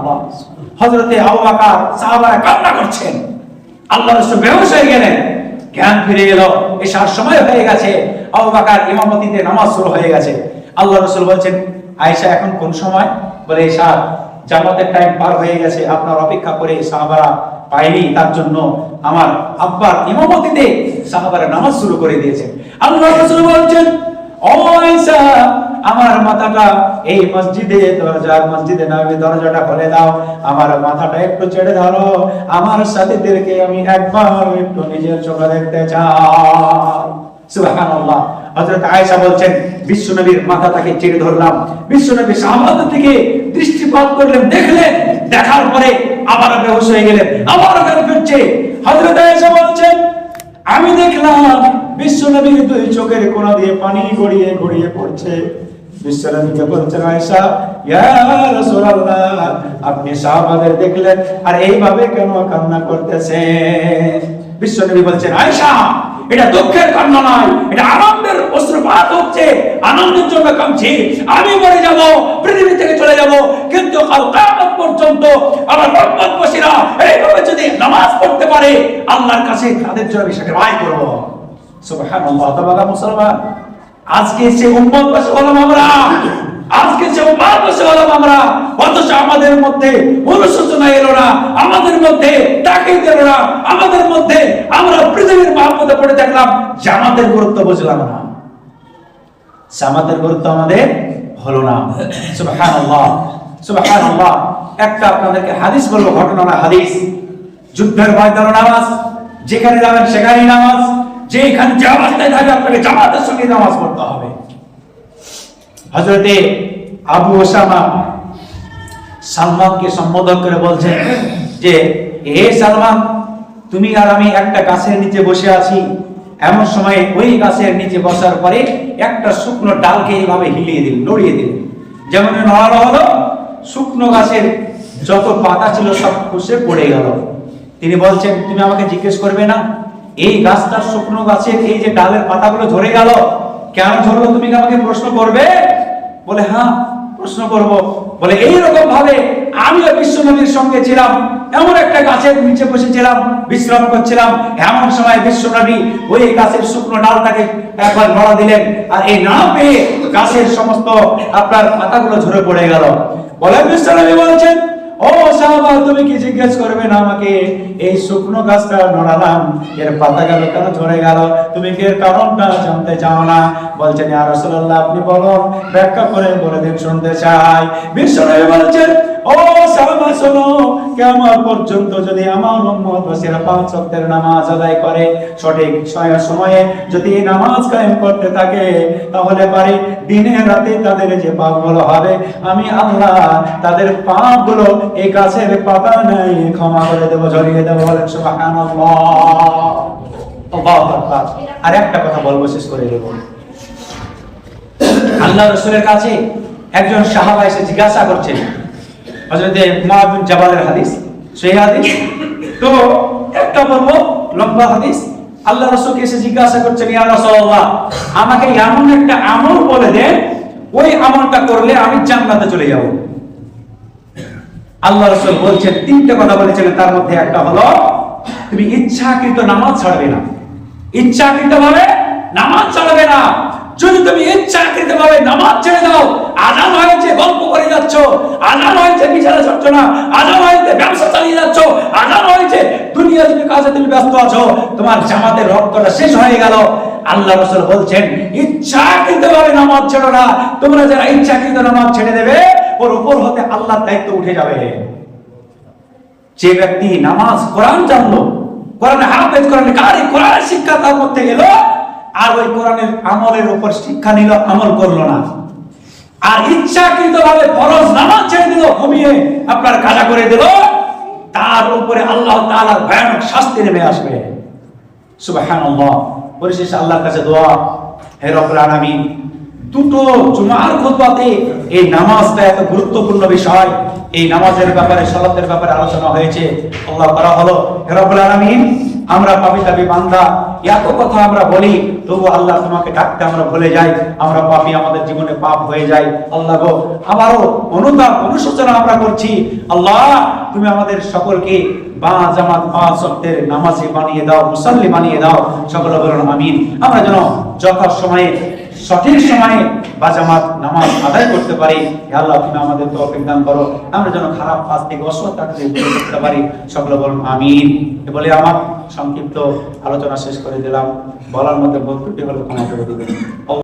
সুবহানাল্লাহ। হযরতে আবু বকর সাহাবারা কান্না করছেন, আল্লাহর রাসূল বেহুশ হয়ে গেলেন, জ্ঞান ফিরে এলো, এশার সময় হয়ে গেছে, আবু বকর ইমামতিতে নামাজ শুরু হয়ে গেছে। আল্লাহর রাসূল বলছেন, আয়েশা এখন কোন সময়? বলে এশা, জামাতের টাইম পার হয়ে গেছে, আপনার অপেক্ষা করে সাহাবারা পায়নি, তার জন্য আমার আব্বার ইমামতিতে সাহাবারা নামাজ শুরু করে দিয়েছে। আল্লাহর রাসূল বলছেন, ও আয়েশা, আমার মাথাটা এই মসজিদে নববী দরজাটা খুলে দাও, আমার মাথাটা একটু ছেড়ে ধরো, আমার সাথীদেরকে আমি একবার একটু নিজের চোখে দেখতে চাই। সুবহানাল্লাহ। হযরত আয়েশা বলছেন, বিশ্বনবীর মাথাটাকে ছেড়ে ধরলাম, বিশ্বনবী সাহাবাদের দিকে দৃষ্টিপাত করলেন, দেখলেন, দেখার পরে আবার বেহুশ হয়ে গেলেন, আবার জ্ঞান ফিরছে। হযরত আয়েশা বলছেন, আমি দেখলাম বিশ্বনবীর দুই চোখের কোণা দিয়ে পানি গড়িয়ে গড়িয়ে পড়ছে। বিশ্বনবীকে বলছেন, আয়েশা, ইয়া রাসূলুল্লাহ, আপনি সাহাবাদের দেখলেন আর এইভাবে কেন কান্না করতেছেন? বিশ্বনবী বলছেন, আয়েশা, এটা দুঃখের কান্না নয়, এটা আনন্দের অশ্রুপাত হচ্ছে, আনন্দের জন্য কাঁদছি। আমি মরে যাব, পৃথিবী থেকে চলে যাব, কিন্তু কাল কিয়ামত পর্যন্ত আমার উম্মতবাসীরা এইভাবে যদি নামাজ পড়তে পারে, আল্লাহর কাছে তাদের জন্য আমি সাকরাত করব। সুবহানাল্লাহ। তাবারা মুসলমান, আজকে সে উম্মতবাসী হলাম আমরা, আজকে সে উম্মতবাসী হলাম আমরা, অথচ আমাদের মধ্যে অনুশোচনা এলো না, আমাদের মধ্যে তাকিদ এলো না, আমাদের মধ্যে আমরা পৃথিবীর মহব্বতে পড়ে থাকলাম, জামাতের গুরুত্ব বুঝলাম না, জামাতের গুরুত্ব আমাদের হলো না। সুবহানাল্লাহ, সুবহানাল্লাহ। একটা আপনাদেরকে হাদিস বলবো, ঘটনা না হাদিস। যুদ্ধের ময়দানে নামাজ, যেখানে যাবেন সেখানেই নামাজ, যেখানে জামাতে থাকে আপনাকে জামাতের সঙ্গে নামাজ পড়তে হবে। হযরতে আবু ওসামা সালমানকে সম্বোধন করে বলছেন যে, হে সালমান, তুমি আর আমি একটা গাছের নিচে বসে আছি, এমন সময় ওই গাছের নিচে বসার পরে একটা শুকনো ডালকে এইভাবে হিলিয়ে দিল, নড়িয়ে দিল, যেমন নড়ানো হলো, শুকনো গাছের যত পাতা ছিল সব খসে পড়ে গেল। তিনি বলছেন, তুমি আমাকে জিজ্ঞেস করবে না এই গাছটার, শুকনো গাছের এই যে ডালের পাতাগুলো ঝরে গেল, কেন ঝরলো? তুমি কি আমাকে প্রশ্ন করবে? বলে, হ্যাঁ প্রশ্ন করব। বলে, এইরকম ভাবে আমিও বিশ্বনবীর সঙ্গে ছিলাম, এমন একটা গাছের নিচে বসেছিলাম, বিশ্রাম করছিলাম, এমন সময় বিশ্বনবী ওই গাছের শুকনো ডালটাকে একবার নড়া দিলেন, আর এই নাড়া পেয়ে গাছের সমস্ত আপনার পাতাগুলো ঝরে পড়ে গেল। বলে, বিশ্বনবী বলছেন, ও সাহাবা, তুমি কি জিজ্ঞেস করবে না আমাকে এই শুকনো গাছটা নড়ালাম, এর পাতাগুলো কেন ঝরে গেল, তুমি কি এর কারণটা জানতে চাও না? বলছেন, ইয়া রাসূলুল্লাহ, আপনি বলুন, ব্যাখ্যা করে বলে দিন, শুনতে চাই। বিশ্বনবী বলছেন, ও সাহাবা, শোনো, কিয়ামত পর্যন্ত যদি আমার উম্মতবাসীরা 5 ওয়াক্তের নামাজ আদায় করে, সঠিক সময়ে যদি নামাজ কায়েম করতে থাকে, তাহলে পারে দিনে রাতে তাদের যে পাপগুলো হবে, আমি আল্লাহ তাদের পাপগুলো এই গাছের পাতা নাই ক্ষমা করে দেব, ঝরিয়ে দেব। বলেন সুবহানাল্লাহ, আল্লাহু আকবার। আর একটা কথা বলবো, শেষ করে দেব। আল্লাহর রাসূলের কাছে একজন সাহাবা এসে জিজ্ঞাসা করছেন, হযরত মুআয বিন জাবালের হাদিস, সেই হাদিস তো একটা বলবো, লম্বা হাদিস। আল্লাহর রাসূলকে এসে জিজ্ঞাসা করছেন, ইয়া রাসূলুল্লাহ, আমাকে এমন একটা আমল বলে দেন, ওই আমলটা করলে আমি জান্নাতে চলে যাব। আল্লাহর রাসূল বলছেন, 3টা কথা বলেছিলেন, তার মধ্যে একটা হলো, তুমি ইচ্ছাকৃত নামাজ ছাড়বে না, ইচ্ছাকৃতভাবে নামাজ ছাড়বে না। যদি তুমি ইচ্ছাকৃতভাবে নামাজ ছেড়ে দাও, আযান হয়েছে গল্প করে যাচ্ছ, আযান হয়েছে বিছানা ছাড়ছো না, আযান হয়েছে ব্যবসা চালিয়ে যাচ্ছ, আযান হয়েছে দুনিয়ার কাজে তুমি ব্যস্ত আছো, তোমার জামাতের রক্তটা শেষ হয়ে গেল। আল্লাহর রাসূল বলছেন, ইচ্ছাকৃতভাবে নামাজ ছেড়ো না। তোমরা যারা ইচ্ছাকৃত নামাজ ছেড়ে দেবে, ওর উপর হতে আল্লাহর দায়িত্ব উঠে যাবে। যে ব্যক্তি নামাজ, কোরআন জানলো, কোরআনে হাফেজ, কোরআনে কারি, কোরআনের শিক্ষা তার মধ্যে এলো, আর ওই কোরআনের আমলের উপর শিক্ষা নিল, আমল করলো না, আর ইচ্ছাকৃতভাবে ফরজ নামাজ ছেড়ে দিল, ঘুমিয়ে আপনার কাজা করে দিল, তার উপরে আল্লাহ তাআলার ভয়ানক শাস্তি নেমে আসবে। সুবহানাল্লাহ। পরিশেষে আল্লাহর কাছে দোয়া, হে রব্বুল আলামিন, দুটো জুমার খুতবাতে এই নামাজটা এত গুরুত্বপূর্ণ বিষয়, এই নামাজের ব্যাপারে, সালাতের ব্যাপারে আলোচনা হয়েছে, আল্লাহ করা হলো। হে রব্বুল আলামিন, আমরা পাপী বান্দা, এত কথা আমরা বলি, তবু আল্লাহ তোমাকে ডাকতে আমরা ভুলে যাই। আমরা পাপী, আমাদের জীবনে পাপ হয়ে যায়। আল্লাহ গো, আবারও অনুতাপ অনুশোচনা আমরা করছি। আল্লাহ তুমি আমাদের সকলকে বা জামাত 5 ওয়াক্তের নামাজি বানিয়ে দাও, মুসাল্লি বানিয়ে দাও। সকলে বলুন আমিন। আমরা যেন যথা সময়ে সঠিক সময়ে বা জামাত নামাজ আদায় করতে পারি। হে আল্লাহ তুমি আমাদের তৌফিক দান করো, আমরা যেন খারাপ কাজ থেকে অসৎ কাজ থেকে দূরে থাকতে পারি। সকলে বলুন আমিন। এ বলে আমার সংক্ষিপ্ত আলোচনা শেষ করে দিলাম। বলার মধ্যে ভুল ত্রুটি হলে ক্ষমা করে দিবেন।